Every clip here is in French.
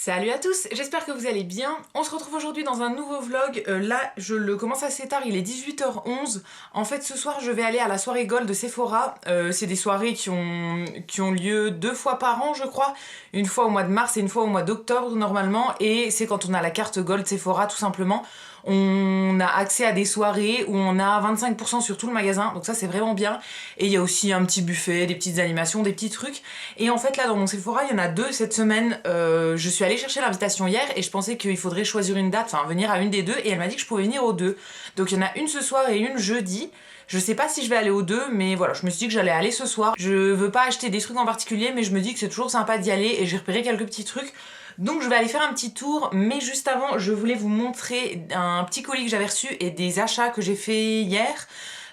Salut à tous, j'espère que vous allez bien. On se retrouve aujourd'hui dans un nouveau vlog. Là, je le commence assez tard, il est 18h11. En fait, ce soir, je vais aller à la soirée Gold de Sephora. C'est des soirées qui ont lieu 2 fois par an, je crois. Une fois au mois de mars et une fois au mois d'octobre, normalement. Et c'est quand on a la carte Gold Sephora, tout simplement. On a accès à des soirées où on a 25% sur tout le magasin, donc ça c'est vraiment bien. Et il y a aussi un petit buffet, des petites animations, des petits trucs. Et en fait là dans mon Sephora il y en a 2 cette semaine. Je suis allée chercher l'invitation hier et je pensais qu'il faudrait choisir une date, enfin venir à une des deux, et elle m'a dit que je pouvais venir aux 2. Donc il y en a une ce soir et une jeudi. Je sais pas si je vais aller aux 2, mais voilà, je me suis dit que j'allais aller ce soir. Je veux pas acheter des trucs en particulier, mais je me dis que c'est toujours sympa d'y aller et j'ai repéré quelques petits trucs. Donc je vais aller faire un petit tour, mais juste avant, je voulais vous montrer un petit colis que j'avais reçu et des achats que j'ai fait hier.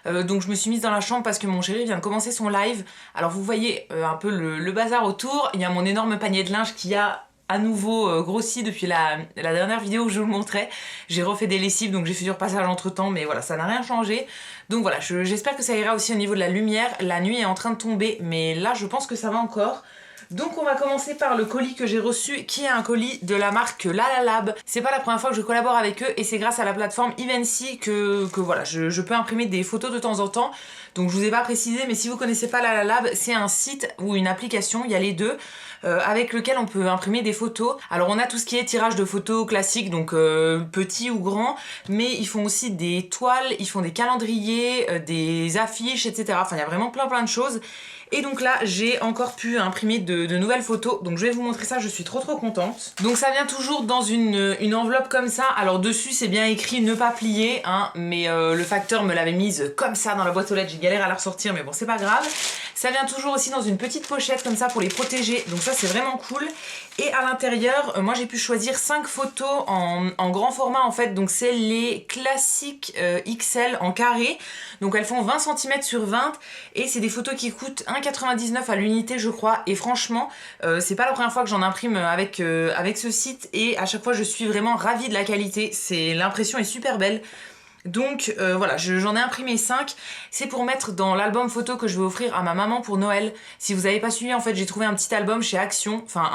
Donc je me suis mise dans la chambre parce que mon chéri vient de commencer son live. Alors vous voyez un peu le bazar autour. Il y a mon énorme panier de linge qui a à nouveau grossi depuis la dernière vidéo où je vous le montrais. J'ai refait des lessives, donc j'ai fait du repassage entre temps, mais voilà, ça n'a rien changé. Donc voilà, j'espère que ça ira aussi au niveau de la lumière. La nuit est en train de tomber, mais là je pense que ça va encore. Donc on va commencer par le colis que j'ai reçu, qui est un colis de la marque Lalalab. C'est pas la première fois que je collabore avec eux et c'est grâce à la plateforme Evency que voilà, je peux imprimer des photos de temps en temps. Donc je vous ai pas précisé, mais si vous connaissez pas Lalalab, c'est un site ou une application, il y a les deux, avec lequel on peut imprimer des photos. Alors on a tout ce qui est tirage de photos classique, donc petit ou grand, mais ils font aussi des toiles, ils font des calendriers, des affiches, etc. Enfin il y a vraiment plein de choses. Et donc là, j'ai encore pu imprimer de nouvelles photos. Donc je vais vous montrer ça, je suis trop contente. Donc ça vient toujours dans une enveloppe comme ça. Alors dessus, c'est bien écrit ne pas plier, hein, mais le facteur me l'avait mise comme ça dans la boîte aux lettres. J'ai galéré à la ressortir, mais bon, c'est pas grave. Ça vient toujours aussi dans une petite pochette comme ça pour les protéger. Donc ça, c'est vraiment cool. Et à l'intérieur, moi j'ai pu choisir 5 photos en grand format en fait. Donc c'est les classiques XL en carré. Donc elles font 20 cm sur 20 et c'est des photos qui coûtent 1,99 à l'unité je crois. Et franchement, c'est pas la première fois que j'en imprime avec ce site et à chaque fois je suis vraiment ravie de la qualité. L'impression est super belle. Donc voilà, j'en ai imprimé 5. C'est pour mettre dans l'album photo que je vais offrir à ma maman pour Noël. Si vous n'avez pas suivi, en fait, j'ai trouvé un petit album chez Action. Enfin,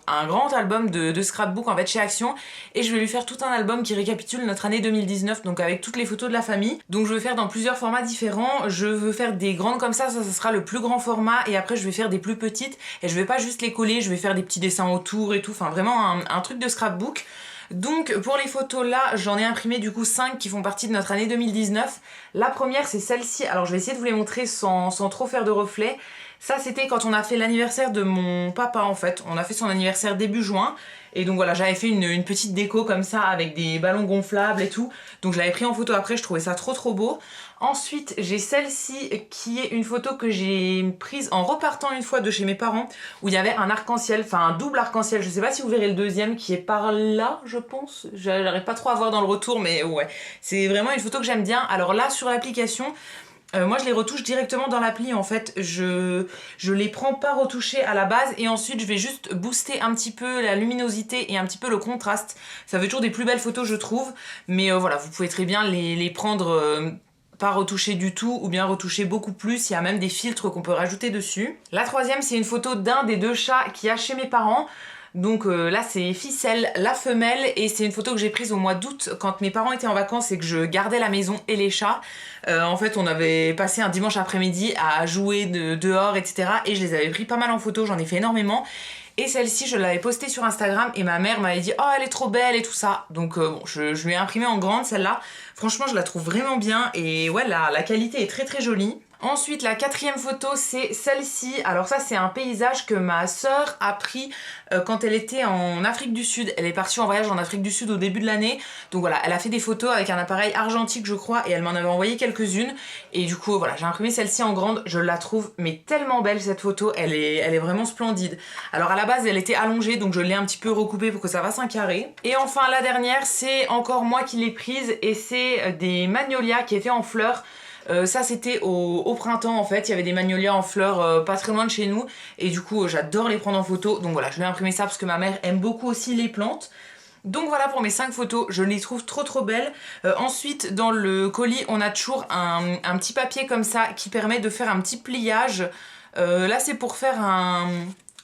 un grand album de scrapbook en fait chez Action. Et je vais lui faire tout un album qui récapitule notre année 2019. Donc avec toutes les photos de la famille. Donc je vais faire dans plusieurs formats différents. Je veux faire des grandes comme ça sera le plus grand format. Et après je vais faire des plus petites. Et je vais pas juste les coller, je vais faire des petits dessins autour et tout. Enfin vraiment un truc de scrapbook. Donc pour les photos là, j'en ai imprimé du coup 5 qui font partie de notre année 2019. La première c'est celle-ci, alors je vais essayer de vous les montrer sans trop faire de reflets. Ça c'était quand on a fait l'anniversaire de mon papa en fait. On a fait son anniversaire début juin. Et donc voilà, j'avais fait une petite déco comme ça avec des ballons gonflables et tout. Donc je l'avais pris en photo après, je trouvais ça trop beau. Ensuite, j'ai celle-ci qui est une photo que j'ai prise en repartant une fois de chez mes parents où il y avait un arc-en-ciel, enfin un double arc-en-ciel. Je sais pas si vous verrez le deuxième qui est par là, je pense. J'arrive pas trop à voir dans le retour, mais ouais. C'est vraiment une photo que j'aime bien. Alors là, sur l'application, moi je les retouche directement dans l'appli en fait, je les prends pas retouchées à la base et ensuite je vais juste booster un petit peu la luminosité et un petit peu le contraste. Ça fait toujours des plus belles photos je trouve, mais voilà, vous pouvez très bien les prendre pas retouchées du tout ou bien retouchées beaucoup plus, il y a même des filtres qu'on peut rajouter dessus. La troisième c'est une photo d'un des 2 chats qu'il y a chez mes parents. Donc là c'est Ficelle, la femelle, et c'est une photo que j'ai prise au mois d'août quand mes parents étaient en vacances et que je gardais la maison et les chats. En fait on avait passé un dimanche après-midi à jouer dehors etc. Et je les avais pris pas mal en photo, j'en ai fait énormément. Et celle-ci je l'avais postée sur Instagram et ma mère m'avait dit oh elle est trop belle et tout ça. Donc bon je lui ai imprimé en grande celle-là. Franchement je la trouve vraiment bien et ouais la qualité est très jolie. Ensuite, la 4e photo, c'est celle-ci. Alors ça, c'est un paysage que ma sœur a pris quand elle était en Afrique du Sud. Elle est partie en voyage en Afrique du Sud au début de l'année. Donc voilà, elle a fait des photos avec un appareil argentique, je crois, et elle m'en avait envoyé quelques-unes. Et du coup, voilà, j'ai imprimé celle-ci en grande. Je la trouve mais tellement belle, cette photo. Elle est vraiment splendide. Alors à la base, elle était allongée, donc je l'ai un petit peu recoupée pour que ça fasse un carré. Et enfin, la dernière, c'est encore moi qui l'ai prise, et c'est des magnolias qui étaient en fleurs. Ça c'était au printemps en fait, il y avait des magnolias en fleurs pas très loin de chez nous et du coup j'adore les prendre en photo, donc voilà je lui ai imprimé ça parce que ma mère aime beaucoup aussi les plantes. Donc voilà pour mes 5 photos, je les trouve trop belles. Ensuite dans le colis on a toujours un petit papier comme ça qui permet de faire un petit pliage. Là c'est pour faire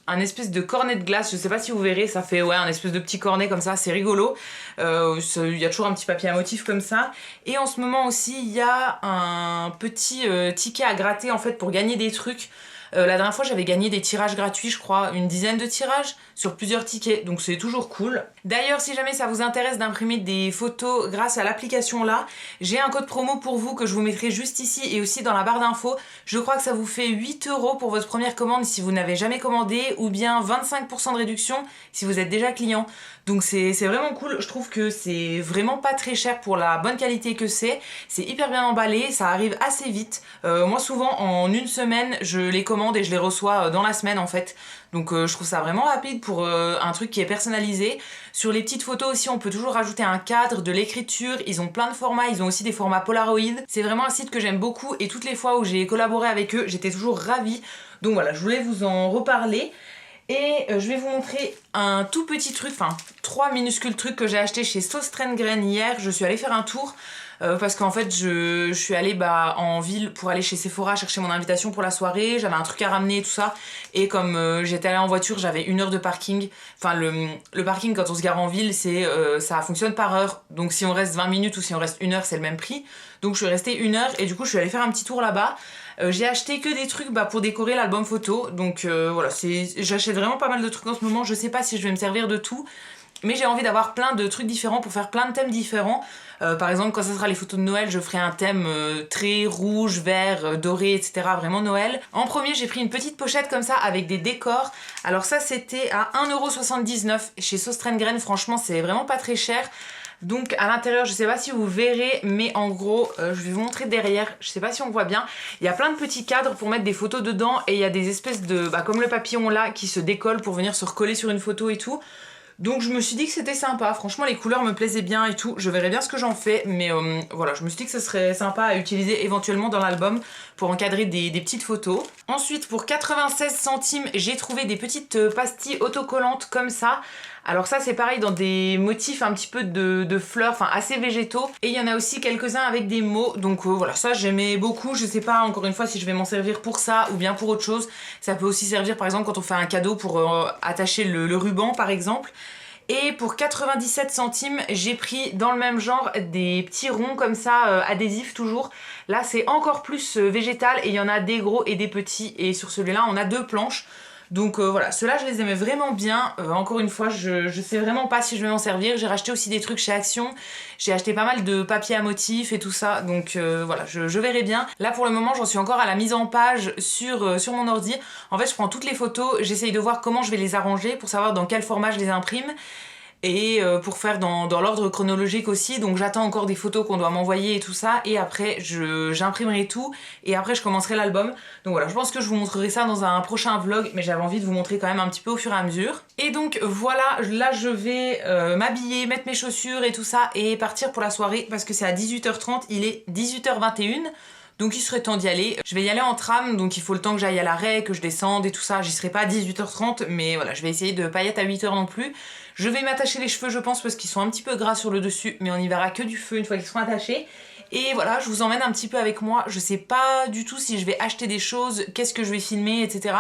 un espèce de cornet de glace, je sais pas si vous verrez, ça fait un espèce de petit cornet comme ça, c'est rigolo. Il y a toujours un petit papier à motif comme ça. Et en ce moment aussi, il y a un petit ticket à gratter en fait pour gagner des trucs. La dernière fois, j'avais gagné des tirages gratuits, je crois, une dizaine de tirages sur plusieurs tickets, donc c'est toujours cool. D'ailleurs, si jamais ça vous intéresse d'imprimer des photos grâce à l'application là, j'ai un code promo pour vous que je vous mettrai juste ici et aussi dans la barre d'infos. Je crois que ça vous fait 8 € pour votre première commande si vous n'avez jamais commandé, ou bien 25% de réduction si vous êtes déjà client. Donc c'est vraiment cool, je trouve que c'est vraiment pas très cher pour la bonne qualité que c'est hyper bien emballé, ça arrive assez vite. Moi souvent en une semaine je les commande et je les reçois dans la semaine en fait. Donc je trouve ça vraiment rapide pour un truc qui est personnalisé. Sur les petites photos aussi on peut toujours rajouter un cadre, de l'écriture, ils ont plein de formats, ils ont aussi des formats Polaroid. C'est vraiment un site que j'aime beaucoup et toutes les fois où j'ai collaboré avec eux j'étais toujours ravie. Donc voilà, je voulais vous en reparler. Et je vais vous montrer un tout petit truc, enfin 3 minuscules trucs que j'ai acheté chez Sauce Trengren hier. Je suis allée faire un tour parce qu'en fait je suis allée en ville pour aller chez Sephora chercher mon invitation pour la soirée. J'avais un truc à ramener et tout ça. Et comme j'étais allée en voiture, j'avais 1 heure de parking. Enfin le parking quand on se gare en ville, ça fonctionne par heure. Donc si on reste 20 minutes ou si on reste 1 heure, c'est le même prix. Donc je suis restée 1 heure et du coup je suis allée faire un petit tour là-bas. J'ai acheté que des trucs pour décorer l'album photo, donc voilà, j'achète vraiment pas mal de trucs en ce moment, je sais pas si je vais me servir de tout, mais j'ai envie d'avoir plein de trucs différents pour faire plein de thèmes différents. Par exemple, quand ça sera les photos de Noël, je ferai un thème très rouge, vert, doré, etc. Vraiment Noël. En premier, j'ai pris une petite pochette comme ça avec des décors. Alors ça, c'était à 1,79 € chez Sauce Trengren, franchement, c'est vraiment pas très cher. Donc à l'intérieur, je sais pas si vous verrez, mais en gros, je vais vous montrer derrière, je sais pas si on voit bien, il y a plein de petits cadres pour mettre des photos dedans et il y a des espèces de, comme le papillon là, qui se décolle pour venir se recoller sur une photo et tout. Donc je me suis dit que c'était sympa, franchement les couleurs me plaisaient bien et tout, je verrai bien ce que j'en fais, mais voilà, je me suis dit que ce serait sympa à utiliser éventuellement dans l'album pour encadrer des petites photos. Ensuite, pour 96 centimes, j'ai trouvé des petites pastilles autocollantes comme ça. Alors ça c'est pareil dans des motifs un petit peu de fleurs, enfin assez végétaux. Et il y en a aussi quelques-uns avec des mots, donc voilà, ça j'aimais beaucoup. Je sais pas encore une fois si je vais m'en servir pour ça ou bien pour autre chose. Ça peut aussi servir par exemple quand on fait un cadeau pour attacher le ruban par exemple. Et pour 97 centimes, j'ai pris dans le même genre des petits ronds comme ça, adhésifs toujours. Là c'est encore plus végétal et il y en a des gros et des petits. Et sur celui-là on a 2 planches. Donc voilà, ceux-là je les aimais vraiment bien. Encore une fois, je sais vraiment pas si je vais m'en servir. J'ai racheté aussi des trucs chez Action. J'ai acheté pas mal de papier à motifs et tout ça. Donc voilà, je verrai bien. Là pour le moment, j'en suis encore à la mise en page sur mon ordi. En fait, je prends toutes les photos, j'essaye de voir comment je vais les arranger pour savoir dans quel format je les imprime. Et pour faire dans l'ordre chronologique aussi, donc j'attends encore des photos qu'on doit m'envoyer et tout ça, et après j'imprimerai tout, et après je commencerai l'album. Donc voilà, je pense que je vous montrerai ça dans un prochain vlog, mais j'avais envie de vous montrer quand même un petit peu au fur et à mesure. Et donc voilà, là je vais m'habiller, mettre mes chaussures et tout ça, et partir pour la soirée, parce que c'est à 18h30, il est 18h21. Donc il serait temps d'y aller. Je vais y aller en tram, donc il faut le temps que j'aille à l'arrêt, que je descende et tout ça. J'y serai pas à 18h30, mais voilà, je vais essayer de pas y être à 8h non plus. Je vais m'attacher les cheveux, je pense, parce qu'ils sont un petit peu gras sur le dessus, mais on y verra que du feu une fois qu'ils seront attachés. Et voilà, je vous emmène un petit peu avec moi. Je sais pas du tout si je vais acheter des choses, qu'est-ce que je vais filmer, etc.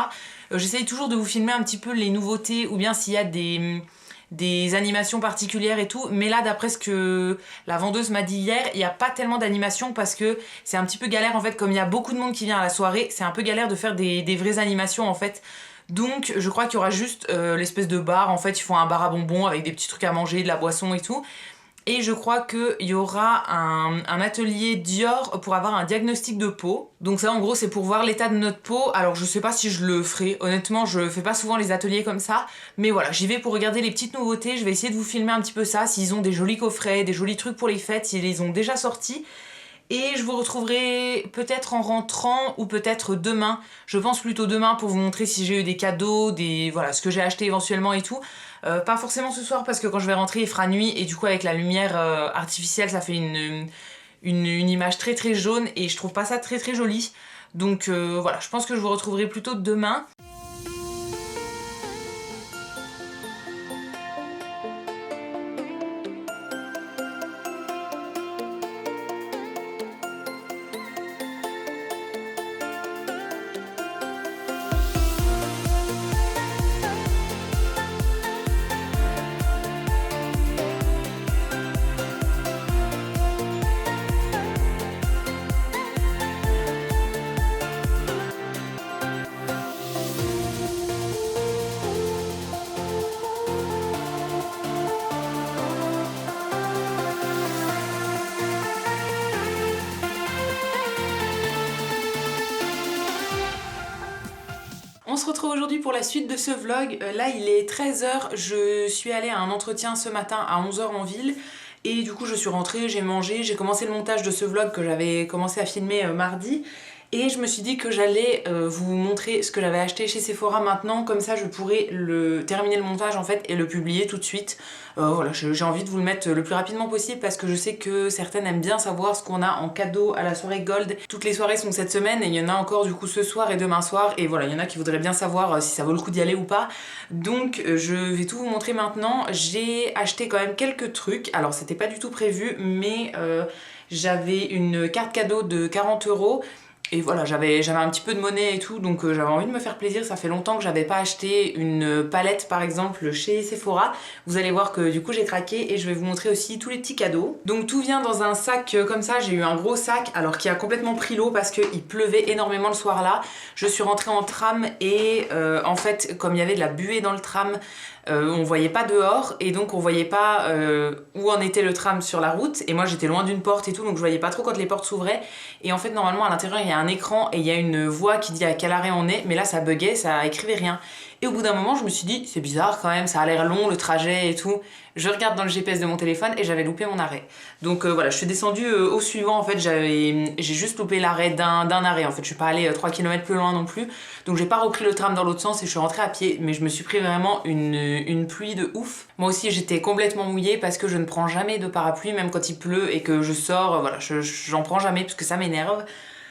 J'essaye toujours de vous filmer un petit peu les nouveautés, ou bien s'il y a des animations particulières et tout, mais là d'après ce que la vendeuse m'a dit hier, il n'y a pas tellement d'animations parce que c'est un petit peu galère en fait, comme il y a beaucoup de monde qui vient à la soirée, c'est un peu galère de faire des vraies animations en fait. Donc je crois qu'il y aura juste l'espèce de bar, en fait ils font un bar à bonbons avec des petits trucs à manger, de la boisson et tout. Et je crois qu'il y aura un atelier Dior pour avoir un diagnostic de peau. Donc ça en gros c'est pour voir l'état de notre peau. Alors je sais pas si je le ferai, honnêtement je fais pas souvent les ateliers comme ça. Mais voilà, j'y vais pour regarder les petites nouveautés, je vais essayer de vous filmer un petit peu ça, s'ils ont des jolis coffrets, des jolis trucs pour les fêtes, s'ils les ont déjà sortis. Et je vous retrouverai peut-être en rentrant ou peut-être demain. Je pense plutôt demain pour vous montrer si j'ai eu des cadeaux, voilà, ce que j'ai acheté éventuellement et tout. Pas forcément ce soir parce que quand je vais rentrer il fera nuit et du coup avec la lumière artificielle ça fait une image très très jaune et je trouve pas ça très très joli. Donc voilà, je pense que je vous retrouverai plutôt demain. On se retrouve aujourd'hui pour la suite de ce vlog. Là il est 13h, je suis allée à un entretien ce matin à 11h en ville. Et du coup je suis rentrée, j'ai mangé, j'ai commencé le montage de ce vlog que j'avais commencé à filmer mardi. Et je me suis dit que j'allais vous montrer ce que j'avais acheté chez Sephora maintenant, comme ça je pourrais terminer le montage en fait et le publier tout de suite. Voilà, j'ai envie de vous le mettre le plus rapidement possible parce que je sais que certaines aiment bien savoir ce qu'on a en cadeau à la soirée Gold. Toutes les soirées sont cette semaine et il y en a encore du coup ce soir et demain soir. Et voilà, il y en a qui voudraient bien savoir si ça vaut le coup d'y aller ou pas. Donc je vais tout vous montrer maintenant. J'ai acheté quand même quelques trucs. Alors c'était pas du tout prévu, mais j'avais une carte cadeau de 40 €. Et voilà, j'avais un petit peu de monnaie et tout, donc j'avais envie de me faire plaisir. Ça fait longtemps que j'avais pas acheté une palette par exemple chez Sephora. Vous allez voir que du coup j'ai craqué et je vais vous montrer aussi tous les petits cadeaux. Donc tout vient dans un sac comme ça, j'ai eu un gros sac alors qui a complètement pris l'eau parce qu'il pleuvait énormément le soir là. Je suis rentrée en tram et en fait comme il y avait de la buée dans le tram, on voyait pas dehors et donc on voyait pas où en était le tram sur la route et moi j'étais loin d'une porte et tout donc je voyais pas trop quand les portes s'ouvraient et en fait normalement à l'intérieur il y a un écran et il y a une voix qui dit à quel arrêt on est mais là ça buguait, ça écrivait rien et au bout d'un moment je me suis dit c'est bizarre quand même, ça a l'air long le trajet et tout. Je regarde dans le GPS de mon téléphone et j'avais loupé mon arrêt. Donc voilà, je suis descendue au suivant en fait, j'ai juste loupé l'arrêt d'un arrêt en fait, je suis pas allée 3 km plus loin non plus. Donc j'ai pas repris le tram dans l'autre sens et je suis rentrée à pied, mais je me suis pris vraiment une pluie de ouf. Moi aussi j'étais complètement mouillée parce que je ne prends jamais de parapluie, même quand il pleut et que je sors, voilà, j'en prends jamais parce que ça m'énerve.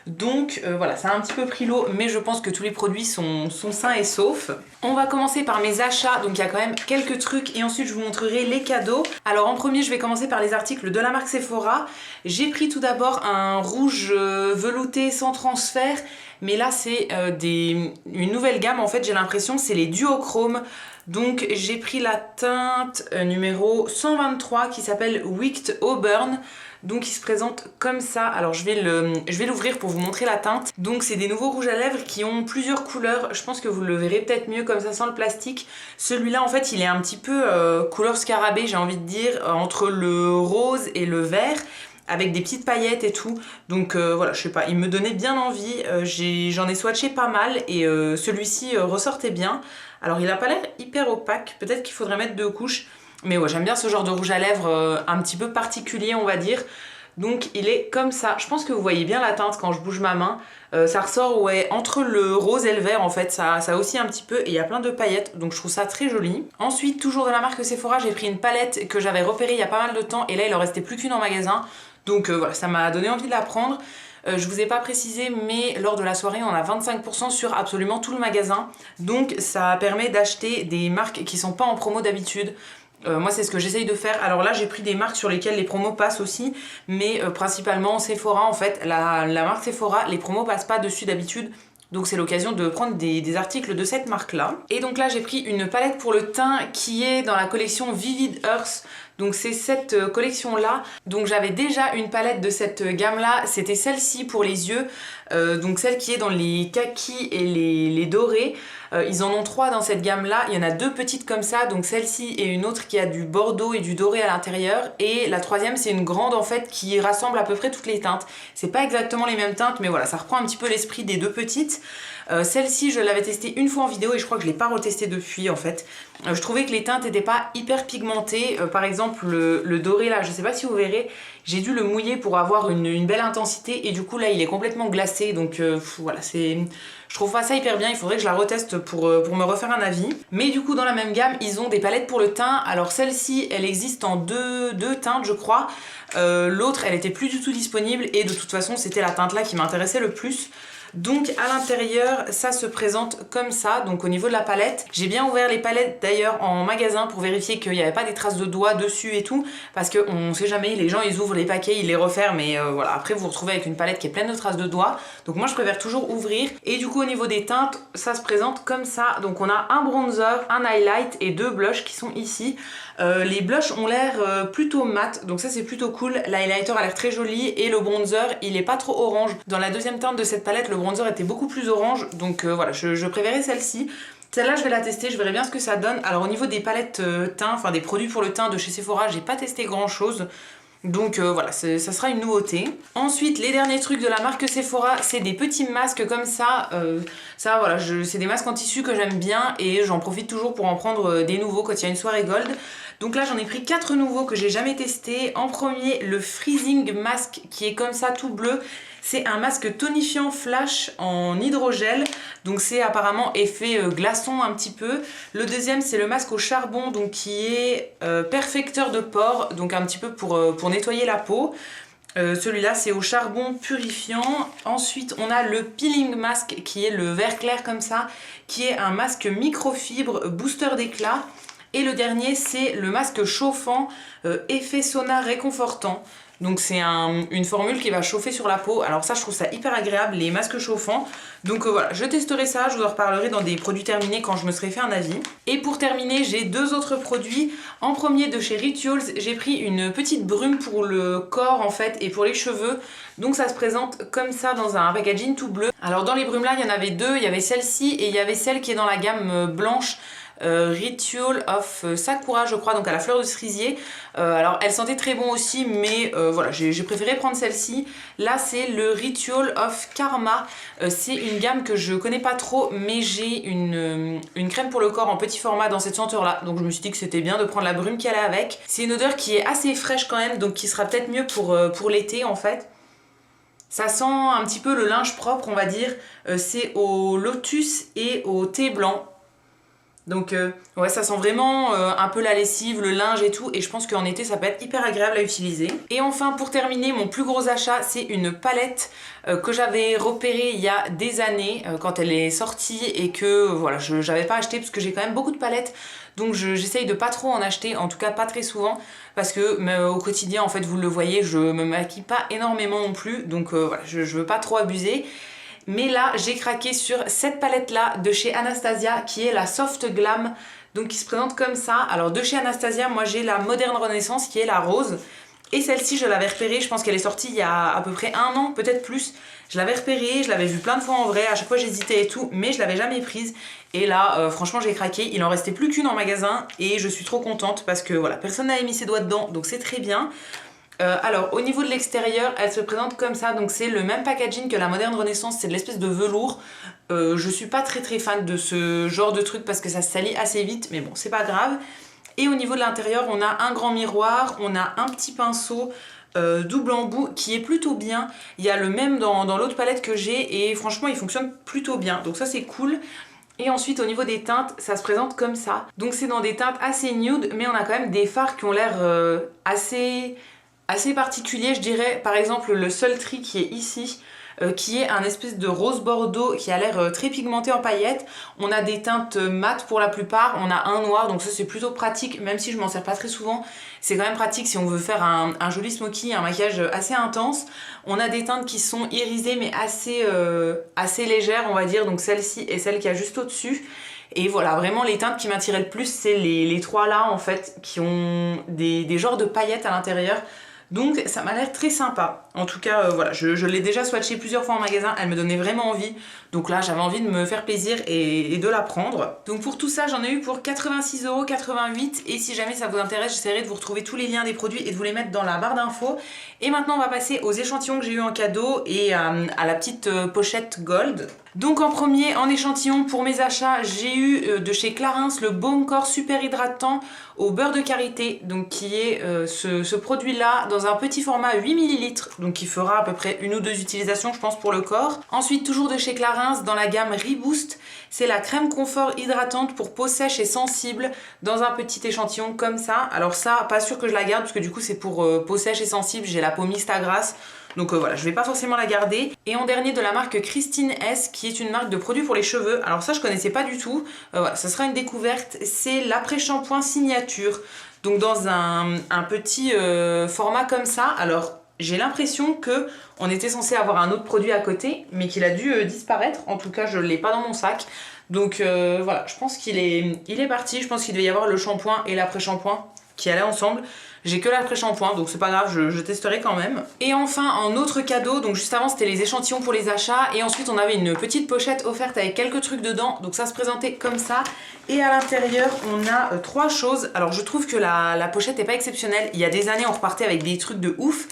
Donc voilà, ça a un petit peu pris l'eau, mais je pense que tous les produits sont sains et saufs. On va commencer par mes achats, donc il y a quand même quelques trucs et ensuite je vous montrerai les cadeaux. Alors en premier, je vais commencer par les articles de la marque Sephora. J'ai pris tout d'abord un rouge velouté sans transfert, mais là c'est une nouvelle gamme en fait, j'ai l'impression, c'est les duochromes. Donc j'ai pris la teinte numéro 123 qui s'appelle Wicked Auburn. Donc il se présente comme ça. Alors je vais l'ouvrir pour vous montrer la teinte. Donc c'est des nouveaux rouges à lèvres qui ont plusieurs couleurs. Je pense que vous le verrez peut-être mieux comme ça sans le plastique. Celui-là en fait il est un petit peu couleur scarabée, j'ai envie de dire, entre le rose et le vert, avec des petites paillettes et tout. Donc voilà, je sais pas, il me donnait bien envie. J'en ai swatché pas mal et celui-ci ressortait bien. Alors il a pas l'air hyper opaque, peut-être qu'il faudrait mettre 2 couches. Mais ouais, j'aime bien ce genre de rouge à lèvres un petit peu particulier on va dire. Donc il est comme ça. Je pense que vous voyez bien la teinte quand je bouge ma main. Ça ressort ouais, entre le rose et le vert en fait, ça oscille un petit peu et il y a plein de paillettes, donc je trouve ça très joli. Ensuite, toujours de la marque Sephora, j'ai pris une palette que j'avais repérée il y a pas mal de temps et là il en restait plus qu'une en magasin. Donc voilà, ça m'a donné envie de la prendre. Je vous ai pas précisé, mais lors de la soirée, on a 25% sur absolument tout le magasin. Donc ça permet d'acheter des marques qui sont pas en promo d'habitude. Moi c'est ce que j'essaye de faire. Alors là j'ai pris des marques sur lesquelles les promos passent aussi, mais principalement Sephora en fait, la marque Sephora, les promos passent pas dessus d'habitude. Donc c'est l'occasion de prendre des articles de cette marque là. Et donc là j'ai pris une palette pour le teint qui est dans la collection Vivid Earth. Donc c'est cette collection là. Donc j'avais déjà une palette de cette gamme là, c'était celle-ci pour les yeux. Donc celle qui est dans les kakis et les dorés. Ils en ont 3 dans cette gamme là, il y en a 2 petites comme ça, donc celle-ci et une autre qui a du bordeaux et du doré à l'intérieur, et la troisième c'est une grande en fait qui rassemble à peu près toutes les teintes. C'est pas exactement les mêmes teintes mais voilà, ça reprend un petit peu l'esprit des 2 petites. Celle-ci je l'avais testée une fois en vidéo et je crois que je l'ai pas retestée depuis en fait. Je trouvais que les teintes n'étaient pas hyper pigmentées, par exemple le doré là, je sais pas si vous verrez, j'ai dû le mouiller pour avoir une belle intensité et du coup là il est complètement glacé, donc voilà, je trouve pas ça hyper bien, il faudrait que je la reteste pour me refaire un avis. Mais du coup dans la même gamme ils ont des palettes pour le teint. Alors celle-ci elle existe en deux teintes je crois, l'autre elle était plus du tout disponible et de toute façon c'était la teinte là qui m'intéressait le plus. Donc à l'intérieur ça se présente comme ça, donc au niveau de la palette. J'ai bien ouvert les palettes d'ailleurs en magasin pour vérifier qu'il n'y avait pas des traces de doigts dessus et tout, parce qu'on sait jamais, les gens ils ouvrent les paquets, ils les referment et voilà, après vous vous retrouvez avec une palette qui est pleine de traces de doigts. Donc moi je préfère toujours ouvrir. Et du coup au niveau des teintes ça se présente comme ça. Donc on a un bronzer, un highlight et 2 blushs qui sont ici. Les blushs ont l'air plutôt mat, donc ça c'est plutôt cool. L'highlighter a l'air très joli et le bronzer il est pas trop orange. Dans la deuxième teinte de cette palette le bronzer était beaucoup plus orange, donc voilà, je préférais celle-ci. Celle-là je vais la tester, je verrai bien ce que ça donne. Alors au niveau des palettes teint, enfin des produits pour le teint de chez Sephora, j'ai pas testé grand chose. Donc voilà, ça sera une nouveauté. Ensuite, les derniers trucs de la marque Sephora, c'est des petits masques comme ça. Ça, voilà, c'est des masques en tissu que j'aime bien et j'en profite toujours pour en prendre des nouveaux quand il y a une soirée gold. Donc là, j'en ai pris 4 nouveaux que j'ai jamais testés. En premier, le Freezing Mask qui est comme ça, tout bleu. C'est un masque tonifiant flash en hydrogel, donc c'est apparemment effet glaçon un petit peu. Le deuxième c'est le masque au charbon, donc qui est perfecteur de pores, donc un petit peu pour nettoyer la peau. Celui-là c'est au charbon purifiant. Ensuite on a le peeling mask qui est le vert clair comme ça, qui est un masque microfibre booster d'éclat. Et le dernier c'est le masque chauffant effet sauna réconfortant. Donc c'est une formule qui va chauffer sur la peau. Alors ça je trouve ça hyper agréable, les masques chauffants. Donc voilà, je testerai ça, je vous en reparlerai dans des produits terminés quand je me serai fait un avis. Et pour terminer, j'ai 2 autres produits. En premier de chez Rituals, j'ai pris une petite brume pour le corps en fait et pour les cheveux. Donc ça se présente comme ça dans un packaging tout bleu. Alors dans les brumes là, il y en avait 2, il y avait celle-ci et il y avait celle qui est dans la gamme blanche. Ritual of Sakura je crois, donc à la fleur de cerisier. Alors elle sentait très bon aussi, mais voilà, j'ai préféré prendre celle-ci. Là c'est le Ritual of Karma. C'est une gamme que je connais pas trop, mais j'ai une crème pour le corps en petit format dans cette senteur là, donc je me suis dit que c'était bien de prendre la brume qui allait avec. C'est une odeur qui est assez fraîche quand même, donc qui sera peut-être mieux pour l'été en fait. Ça sent un petit peu le linge propre on va dire. C'est au lotus et au thé blanc. Donc ouais, ça sent vraiment un peu la lessive, le linge et tout, et je pense qu'en été ça peut être hyper agréable à utiliser. Et enfin pour terminer, mon plus gros achat, c'est une palette que j'avais repérée il y a des années quand elle est sortie et que voilà, j'avais pas acheté parce que j'ai quand même beaucoup de palettes, donc j'essaye de pas trop en acheter, en tout cas pas très souvent, parce que au quotidien en fait vous le voyez, je me maquille pas énormément non plus, donc voilà, je veux pas trop abuser. Mais là, j'ai craqué sur cette palette-là de chez Anastasia qui est la Soft Glam, donc qui se présente comme ça. Alors de chez Anastasia, moi j'ai la Moderne Renaissance qui est la rose. Et celle-ci, je l'avais repérée, je pense qu'elle est sortie il y a à peu près 1 an, peut-être plus. Je l'avais repérée, je l'avais vue plein de fois en vrai, à chaque fois j'hésitais et tout, mais je l'avais jamais prise. Et là, franchement, j'ai craqué. Il en restait plus qu'une en magasin et je suis trop contente parce que voilà, personne n'avait mis ses doigts dedans, donc c'est très bien. Alors au niveau de l'extérieur, elle se présente comme ça, donc c'est le même packaging que la Moderne Renaissance, c'est de l'espèce de velours. Je suis pas très fan de ce genre de truc parce que ça se salit assez vite, mais bon c'est pas grave. Et au niveau de l'intérieur, on a un grand miroir, on a un petit pinceau double embout qui est plutôt bien. Il y a le même dans l'autre palette que j'ai et franchement il fonctionne plutôt bien, donc ça c'est cool. Et ensuite au niveau des teintes, ça se présente comme ça. Donc c'est dans des teintes assez nude, mais on a quand même des fards qui ont l'air assez particulier je dirais. Par exemple le Sultry qui est ici, qui est un espèce de rose bordeaux qui a l'air très pigmenté en paillettes. On a des teintes mates pour la plupart, on a un noir, donc ça c'est plutôt pratique, même si je m'en sers pas très souvent, c'est quand même pratique si on veut faire un joli smoky, un maquillage assez intense. On a des teintes qui sont irisées mais assez légères on va dire, donc celle-ci et celle qui a juste au-dessus. Et voilà, vraiment les teintes qui m'attiraient le plus, c'est les 3 là en fait, qui ont des genres de paillettes à l'intérieur. Donc ça m'a l'air très sympa. En tout cas, voilà, je l'ai déjà swatché plusieurs fois en magasin, elle me donnait vraiment envie. Donc là, j'avais envie de me faire plaisir et de la prendre. Donc pour tout ça, j'en ai eu pour 86,88 €. Et si jamais ça vous intéresse, j'essaierai de vous retrouver tous les liens des produits et de vous les mettre dans la barre d'infos. Et maintenant, on va passer aux échantillons que j'ai eu en cadeau et à la petite pochette gold. Donc en premier, en échantillon pour mes achats, j'ai eu de chez Clarins le Baume Corps Super Hydratant au beurre de karité, donc qui est ce produit-là dans un petit format 8 ml, donc qui fera à peu près 1 ou 2 utilisations je pense pour le corps. Ensuite, toujours de chez Clarins, dans la gamme Reboost, c'est la crème confort hydratante pour peau sèche et sensible dans un petit échantillon comme ça. Alors ça, pas sûr que je la garde parce que du coup c'est pour peau sèche et sensible, j'ai la peau mixte à grasse. Donc voilà, je vais pas forcément la garder. Et en dernier, de la marque Christine S, qui est une marque de produits pour les cheveux. Alors ça, je connaissais pas du tout. Voilà, ça sera une découverte. C'est l'après-shampoing signature. Donc dans un petit format comme ça. Alors j'ai l'impression que on était censé avoir un autre produit à côté, mais qu'il a dû disparaître. En tout cas, je l'ai pas dans mon sac. Donc voilà, je pense qu'il est parti. Je pense qu'il devait y avoir le shampoing et l'après-shampoing qui allaient ensemble. J'ai que l'après-shampoing, donc c'est pas grave, je testerai quand même. Et enfin, un autre cadeau, donc juste avant c'était les échantillons pour les achats, et ensuite on avait une petite pochette offerte avec quelques trucs dedans, donc ça se présentait comme ça. Et à l'intérieur, on a 3 choses. Alors je trouve que la pochette est pas exceptionnelle. Il y a des années, on repartait avec des trucs de ouf.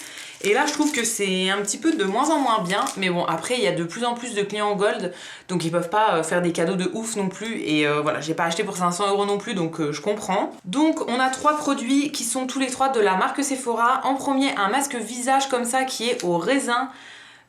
Et là, je trouve que c'est un petit peu de moins en moins bien. Mais bon, après, il y a de plus en plus de clients Gold. Donc, ils peuvent pas faire des cadeaux de ouf non plus. Et voilà, j'ai pas acheté pour 500 € non plus. Donc, je comprends. Donc, on a 3 produits qui sont tous les 3 de la marque Sephora. En premier, un masque visage comme ça qui est au raisin.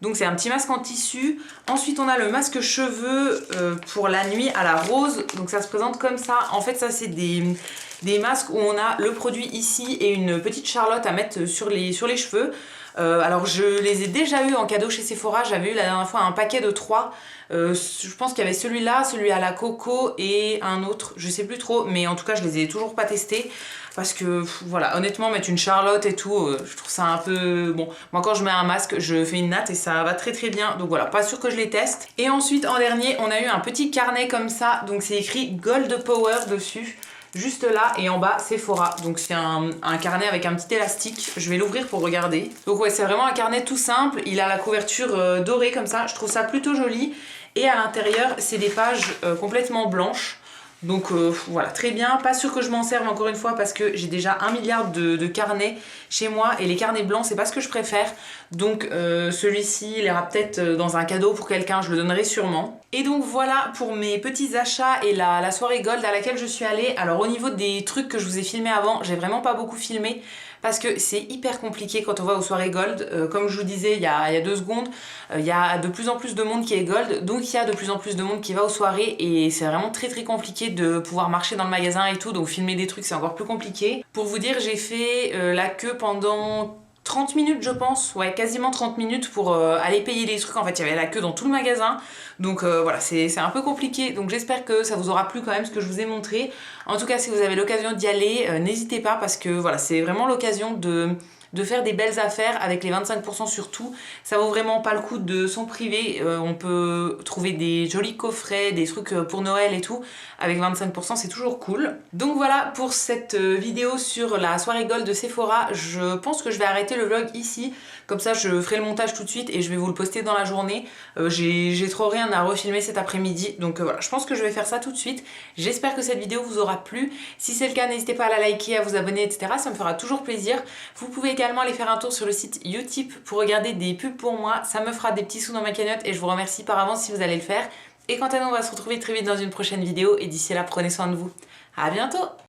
Donc c'est un petit masque en tissu. Ensuite on a le masque cheveux pour la nuit à la rose. Donc ça se présente comme ça. En fait ça c'est des masques où on a le produit ici et une petite charlotte à mettre sur les cheveux. Alors je les ai déjà eu en cadeau chez Sephora. J'avais eu la dernière fois un paquet de 3. Je pense qu'il y avait celui-là, celui à la coco et un autre. Je sais plus trop mais en tout cas je les ai toujours pas testés. Parce que voilà, honnêtement mettre une charlotte et tout, je trouve ça un peu... Bon, moi quand je mets un masque, je fais une natte et ça va très très bien. Donc voilà, pas sûr que je les teste. Et ensuite en dernier, on a eu un petit carnet comme ça. Donc c'est écrit Gold Power dessus. Juste là et en bas Sephora. Donc c'est un carnet avec un petit élastique. Je vais l'ouvrir pour regarder. Donc ouais, c'est vraiment un carnet tout simple. Il a la couverture dorée comme ça. Je trouve ça plutôt joli. Et à l'intérieur, c'est des pages complètement blanches. Donc voilà, très bien. Pas sûr que je m'en serve encore une fois parce que j'ai déjà 1 milliard de carnets chez moi et les carnets blancs c'est pas ce que je préfère. Donc celui-ci il ira peut-être dans un cadeau pour quelqu'un, je le donnerai sûrement. Et donc voilà pour mes petits achats et la soirée Gold à laquelle je suis allée. Alors au niveau des trucs que je vous ai filmés avant, j'ai vraiment pas beaucoup filmé parce que c'est hyper compliqué quand on va aux soirées Gold. Comme je vous disais il y a 2 secondes, il y a de plus en plus de monde qui est Gold, donc il y a de plus en plus de monde qui va aux soirées et c'est vraiment très très compliqué de pouvoir marcher dans le magasin et tout, donc filmer des trucs c'est encore plus compliqué. Pour vous dire, j'ai fait la queue pendant 30 minutes je pense, ouais quasiment 30 minutes pour aller payer les trucs. En fait il y avait la queue dans tout le magasin, donc voilà c'est un peu compliqué, donc j'espère que ça vous aura plu quand même ce que je vous ai montré. En tout cas si vous avez l'occasion d'y aller, n'hésitez pas parce que voilà c'est vraiment l'occasion de faire des belles affaires avec les 25% sur tout. Ça vaut vraiment pas le coup de s'en priver. On peut trouver des jolis coffrets, des trucs pour Noël et tout. Avec 25%, c'est toujours cool. Donc voilà pour cette vidéo sur la soirée Gold de Sephora. Je pense que je vais arrêter le vlog ici. Comme ça, je ferai le montage tout de suite et je vais vous le poster dans la journée. J'ai trop rien à refilmer cet après-midi. Donc voilà, je pense que je vais faire ça tout de suite. J'espère que cette vidéo vous aura plu. Si c'est le cas, n'hésitez pas à la liker, à vous abonner, etc. Ça me fera toujours plaisir. Vous pouvez également aller faire un tour sur le site Utip pour regarder des pubs pour moi. Ça me fera des petits sous dans ma cagnotte et je vous remercie par avance si vous allez le faire. Et quant à nous, on va se retrouver très vite dans une prochaine vidéo et d'ici là, prenez soin de vous. À bientôt!